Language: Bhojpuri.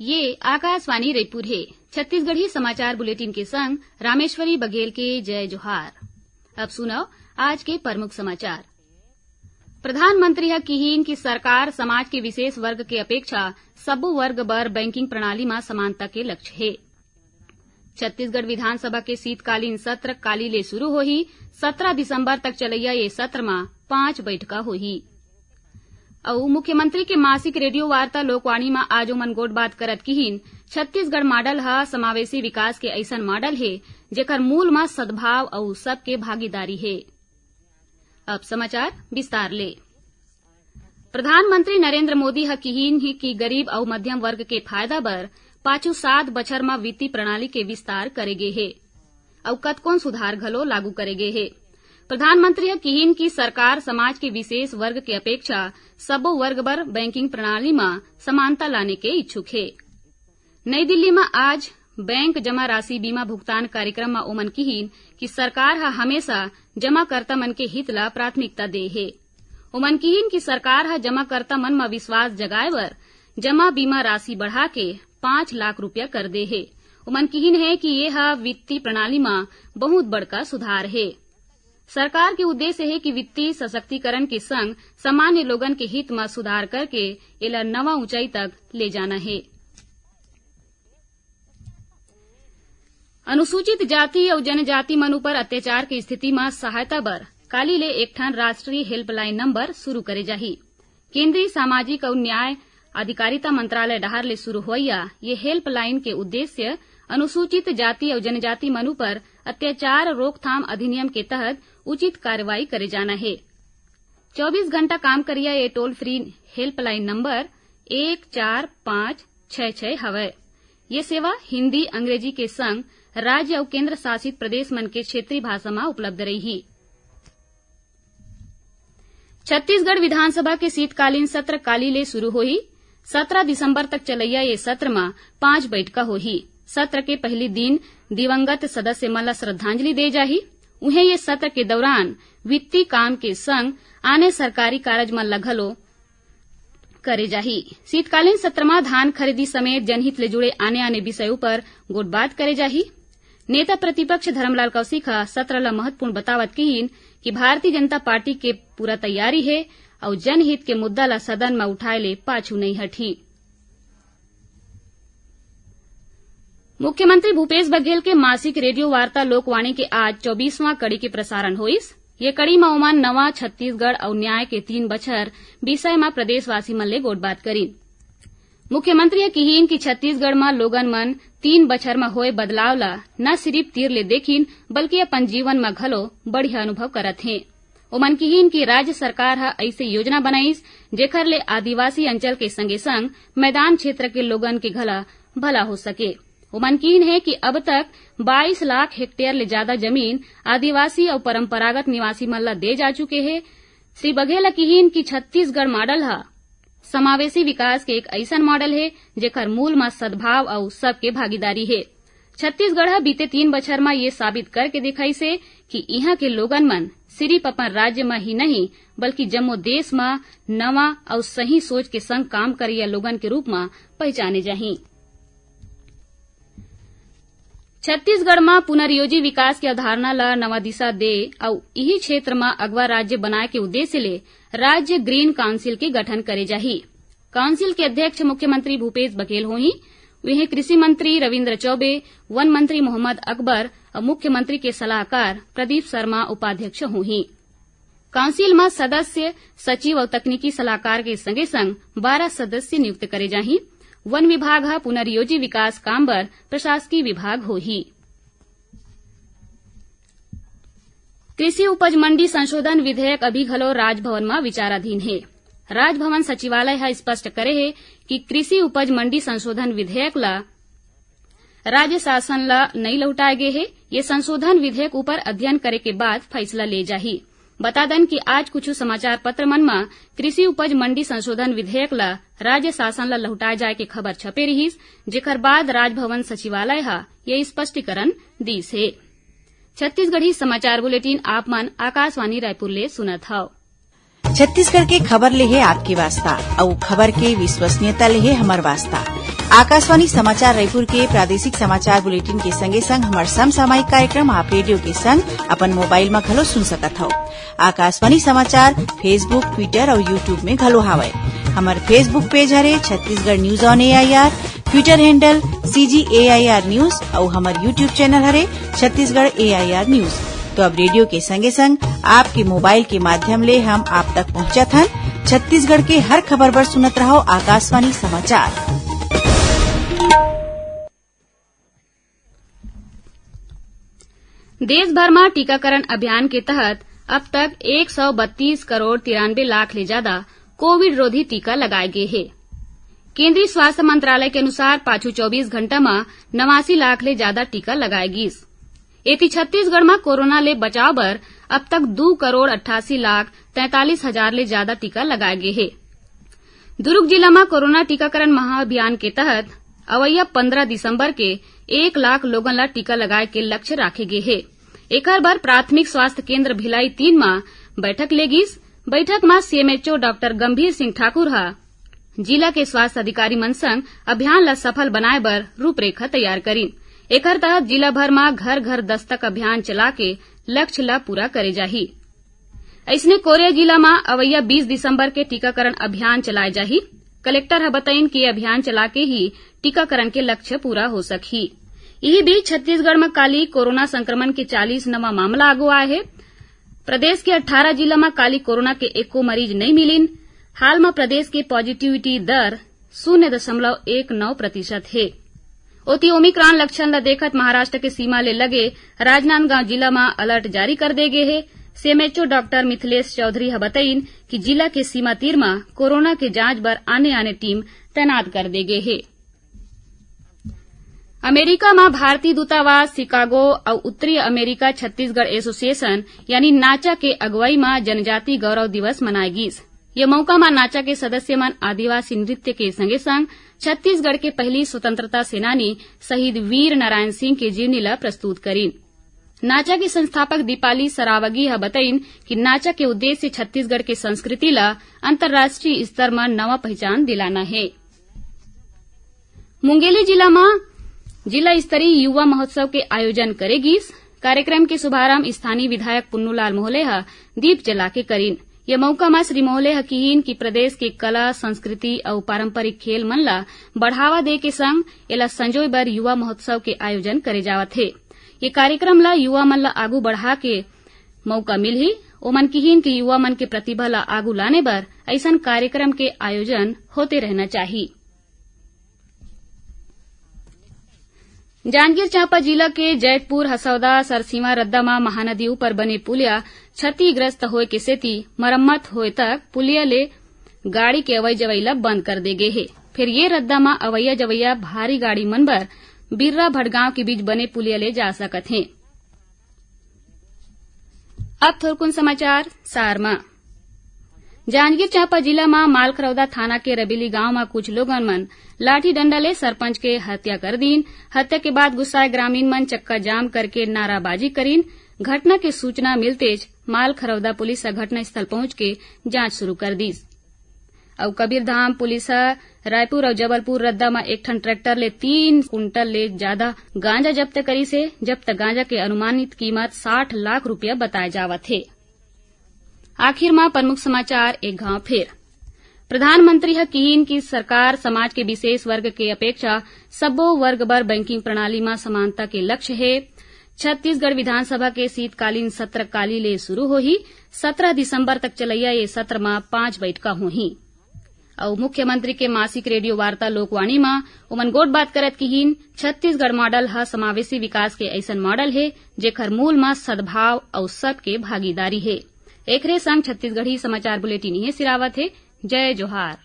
ये आकाशवाणी रायपुर है। छत्तीसगढ़ी समाचार बुलेटिन के संग रामेश्वरी बघेल के जय जोहार। अब सुनो आज के प्रमुख समाचार। प्रधानमंत्री ह किहीन की सरकार समाज के विशेष वर्ग के अपेक्षा सब्बो वर्ग बर बैंकिंग प्रणाली में समानता के लक्ष्य है। छत्तीसगढ़ विधानसभा के शीतकालीन सत्र काली ले शुरू होही। 17 दिसंबर तक चलैया ये सत्र में 5 बैठका होही। और मुख्यमंत्री के मासिक रेडियो वार्ता लोकवाणी में आज ओमन गोट बात करत किहीन छत्तीसगढ़ मॉडल ह समावेशी विकास के ऐसन मॉडल है जेकर मूल में सद्भाव और सबके भागीदारी है। अब समाचार विस्तार ले। प्रधानमंत्री नरेंद्र मोदी ह किहीन ही की गरीब और मध्यम वर्ग के फायदा बर पाछू 7 बछर में वित्तीय प्रणाली के विस्तार करेगे है और कतकोन सुधार घलो लागू करेगे है। प्रधानमंत्री ह किहीन की सरकार समाज के विशेष वर्ग के अपेक्षा सबो वर्ग बर बैंकिंग प्रणाली में समानता लाने के इच्छुक है। नई दिल्ली में आज बैंक जमा राशि बीमा भुगतान कार्यक्रम में ओमन किहीन की सरकार ह हमेशा जमाकर्ता मन के हित ला प्राथमिकता दे है। ओमन किहीन की सरकार ह जमाकर्ता मन में विश्वास जगाए बर जमा बीमा राशि बढ़ा के 5 लाख रुपया कर दे है। ओमन किहीन है कि ये ह वित्तीय प्रणाली में बहुत बड़का सुधार है। सरकार के उद्देश्य है कि वित्तीय सशक्तिकरण के संग सामान्य लोगन के हित में सुधार करके एला नवा ऊंचाई तक ले जाना है। अनुसूचित जाति और जनजाति मन पर अत्याचार की स्थिति में सहायता बर काली ले एक ठन राष्ट्रीय हेल्पलाइन नंबर शुरू करे जाही। केंद्रीय सामाजिक और न्याय अधिकारिता मंत्रालय डहार ले शुरू होइया ये हेल्पलाइन के उद्देश्य अनुसूचित जाति और जनजाति मनु पर अत्याचार रोकथाम अधिनियम के तहत उचित कार्रवाई करे जाना है। 24 घंटा काम करिया ये टोल फ्री हेल्पलाइन नंबर 14566 हवे। ये सेवा हिंदी अंग्रेजी के संग राज्य और केंद्र शासित प्रदेश मन के क्षेत्रीय भाषा में उपलब्ध रही। छत्तीसगढ़ विधानसभा के शीतकालीन सत्र काली ले शुरू होही। 17 दिसंबर तक चलैया ये सत्र में 5 बैठका होही। सत्र के पहले दिन दिवंगत सदस्य मन ला श्रद्धांजलि दे जाही। उन्हें ये सत्र के दौरान वित्तीय काम के संग आने सरकारी कार्य मन ला घलो करे जाही। शीतकालीन सत्र में धान खरीदी समेत जनहित ले जुड़े आने विषयों पर गोटबात करे जाही। नेता प्रतिपक्ष धर्मलाल कौशिक सत्र ला महत्वपूर्ण बतावत किहीन कि भारतीय जनता पार्टी के पूरा तैयारी है और जनहित के मुद्दा ला सदन में उठाए ले पाछू नहीं हटी। मुख्यमंत्री भूपेश बघेल के मासिक रेडियो वार्ता लोकवाणी के आज 24वां कड़ी के प्रसारण होइस। ये कड़ी में ओमन नवा छत्तीसगढ़ और न्याय के 3 बछर विषय में प्रदेशवासी मन ले गोटबात करी। मुख्यमंत्री किहीन की छत्तीसगढ़ में लोगन मन 3 बछर में होए बदलाव ला न सिर्फ तीर ले देखिन बल्कि अपन जीवन में घलो बढ़िया अनुभव करत हैं। ओमन किहीन की राज्य सरकार ह ऐसे योजना बनाईस जेकर ले आदिवासी अंचल के संगे संग मैदान क्षेत्र के लोगन के घला भला हो सके। ओमन किहीन है कि अब तक 22 लाख हेक्टेयर ले ज्यादा जमीन आदिवासी और परंपरागत निवासी मन ला दे जा चुके हैं। श्री बघेल किहीन की छत्तीसगढ़ मॉडल ह समावेशी विकास के एक ऐसन मॉडल है जेकर मूल में सद्भाव और सबके भागीदारी है। छत्तीसगढ़ बीते 3 बछर में ये साबित करके दिखाई से कि यहाँ के लोगन मन सिर्फ अपन राज्य में ही नहीं बल्कि जम्मो देश में नवा और सही सोच के संग काम करिया लोगन के रूप में पहचाने जाही। छत्तीसगढ़ में पुनर्योजी विकास की अवधारणा ला नवा दिशा दे और यही क्षेत्र में अगवा राज्य बनाए के उद्देश्य ले राज्य ग्रीन काउंसिल के गठन करे जाही। काउंसिल के अध्यक्ष मुख्यमंत्री भूपेश बघेल होही। वहीं कृषि मंत्री रविन्द्र चौबे, वन मंत्री मोहम्मद अकबर और मुख्यमंत्री के सलाहकार प्रदीप शर्मा उपाध्यक्ष होही। काउंसिल में सदस्य सचिव और तकनीकी सलाहकार के संगे संग 12 सदस्य नियुक्त करे जाही। वन विभाग पुनर्योजी विकास काम बर प्रशासकीय विभाग होही। कृषि उपज मंडी संशोधन विधेयक अभी घलो राजभवन में विचाराधीन है। राजभवन सचिवालय स्पष्ट करे है कि कृषि उपज मंडी संशोधन विधेयक ला राज्य शासन ला नहीं लौटाए गए है। ये संशोधन विधेयक ऊपर अध्ययन करे के बाद फैसला ले जाही। बता दन कि आज कुछ समाचार पत्र मन में कृषि उपज मंडी संशोधन विधेयक ला राज्य शासन ला लौटाए जाए के खबर छपे रहीस, जेकर बाद राजभवन सचिवालय ये स्पष्टीकरण दीस है। छत्तीसगढ़ी समाचार बुलेटिन आप मन आकाशवाणी रायपुर ले सुनत हव। छत्तीसगढ़ के खबर ले है आपके वास्ता और खबर के विश्वसनीयता ले है हमर वास्ता। आकाशवाणी समाचार रायपुर के प्रादेशिक समाचार बुलेटिन के संगे संग हमार समसामयिक कार्यक्रम आप रेडियो के संग अपन मोबाइल में घलो सुन सकत हव। आकाशवाणी समाचार फेसबुक, ट्विटर और यूट्यूब में घलो हावय। हमार फेसबुक पेज हरे Chhattisgarh news on AIR, Twitter handle CGAIR news और हमार यूट्यूब चैनल हरे छत्तीसगढ़ AIR न्यूज। तो अब रेडियो के संगे संग आपके मोबाइल के माध्यम ले हम आप तक पहुंचत हन। छत्तीसगढ़ के हर खबर बर सुनत रहो आकाशवाणी समाचार। देश भर में टीकाकरण अभियान के तहत अब तक 132 करोड़ 93 लाख ले ज्यादा कोविड रोधी टीका लगाए गए हैं। केंद्रीय स्वास्थ्य मंत्रालय के अनुसार पाछू 24 घंटा में 89 लाख ले ज्यादा टीका लगाए गिस। एती छत्तीसगढ़ में कोरोना ले बचाव बर अब तक 2 करोड़ 88 लाख 43 हजार ले ज्यादा टीका लगाए गए हैं। दुर्ग जिला में कोरोना टीकाकरण महाअभियान के तहत अवैया 15 दिसंबर के 1 लाख लोगन ला टीका लगाए के लक्ष्य राखे गए है। एकर बर प्राथमिक स्वास्थ्य केंद्र भिलाई 3 में बैठक लेगिस। बैठक में CMHO डॉक्टर गंभीर सिंह ठाकुर हा जिला के स्वास्थ्य अधिकारी मन संग अभियान ला सफल बनाए बर रूपरेखा तैयार करीन। एकर तहत जिला भर में घर घर दस्तक अभियान चला के लक्ष्य ला पूरा करे जाही। ऐसने कोरिया जिला में अवैया 20 दिसंबर के टीकाकरण अभियान चलाए जाही। कलेक्टर हा बताइन कि अभियान चला के ही टीकाकरण के लक्ष्य पूरा हो सकही। यही बीच छत्तीसगढ़ में काली कोरोना संक्रमण के 40 नवा मामला आगू आए हैं। प्रदेश के 18 जिला में काली कोरोना के एको मरीज नहीं मिलिन। हाल में प्रदेश के पॉजिटिविटी दर 0.19% है। ओती ओमिक्रॉन लक्षण ला देखत महाराष्ट्र के सीमा ले लगे राजनांदगांव जिला में अलर्ट जारी कर दे गए है। CMHO डॉक्टर मिथिलेश चौधरी हा बताइन कि जिला के सीमा तीर में कोरोना के जांच बर आने टीम तैनात कर दे गए है। अमेरिका में भारतीय दूतावास शिकागो और उत्तरी अमेरिका छत्तीसगढ़ एसोसिएशन यानी नाचा के अगुवाई में जनजाति गौरव दिवस मनाएगिस। ये मौका में नाचा के सदस्य मन आदिवासी नृत्य के संगे संग छत्तीसगढ़ के पहली स्वतंत्रता सेनानी शहीद वीर नारायण सिंह के जीवनी ला प्रस्तुत करीन। नाचा के संस्थापक दीपाली सरावगी हा बताइन कि नाचा के उद्देश्य छत्तीसगढ़ के संस्कृति ला अंतर्राष्ट्रीय स्तर में नवा पहचान दिलाना है। मुंगेली जिला में जिला स्तरीय युवा महोत्सव के आयोजन करेगिस। कार्यक्रम के शुभारंभ स्थानीय विधायक पुन्नूलाल मोहले हा दीप जला के करीन। ये मौका में श्री मोहले हा कहीन कि प्रदेश के कला, संस्कृति और पारंपरिक खेल मन ला बढ़ावा दे के संग एला संजोय बर युवा महोत्सव के आयोजन करे जावत है। ये कार्यक्रम ला युवा मन ला आगू बढ़ा के मौका मिलही। ओमन कहीन कि युवा मन के प्रतिभा ला आगू लाने बर ऐसन कार्यक्रम के आयोजन होते रहना चाहिए। जांजगीर चांपा जिला के जैतपुर हसौदा सरसीमा रद्दा में महानदी ऊपर बने पुलिया क्षतिग्रस्त होए के सेती मरम्मत होए तक पुलिया ले गाड़ी के अवई जवई ला बंद कर दे गए है। फिर ये रद्दा में अवैया जवैया भारी गाड़ी मन बर बिर्रा भटगांव के बीच बने पुलिया ले जा सकत हैं। अब थोरकुन समाचार सार में। जांजगीर चांपा जिला में मालखरौदा थाना के रबीली गांव में कुछ लोगन मन लाठी डंडा ले सरपंच के हत्या कर दीन। हत्या के बाद गुस्साए ग्रामीण मन चक्का जाम करके नाराबाजी करीन। घटना के सूचना मिलते मालखरौदा पुलिस घटना स्थल पहुंच के जांच शुरू कर दी। और कबीरधाम पुलिस रायपुर और जबलपुर रद्दा में एक ठन ट्रैक्टर ले 3 कुंटल ले ज्यादा गांजा जब्त करी से जब्त गांजा के अनुमानित कीमत 60 लाख रुपया बताए जावत है। आखिर में प्रमुख समाचार एक घाव फिर। प्रधानमंत्री हा कहीन की सरकार समाज के विशेष वर्ग के अपेक्षा सब्बो वर्ग बर बैंकिंग प्रणाली में समानता के लक्ष्य है। छत्तीसगढ़ विधानसभा के शीतकालीन सत्र काली ले शुरू होही। 17 दिसंबर तक चलैया ये सत्र में 5 बैठका होही। और मुख्यमंत्री के मासिक रेडियो वार्ता लोकवाणी में ओमन गोट बात करत कहीन छत्तीसगढ़ मॉडल हा समावेशी विकास के ऐसन मॉडल है जेकर मूल में सद्भाव और सबके भागीदारी है। एकरे संग छत्तीसगढ़ी समाचार बुलेटिन यही सिरावत है। जय जोहार।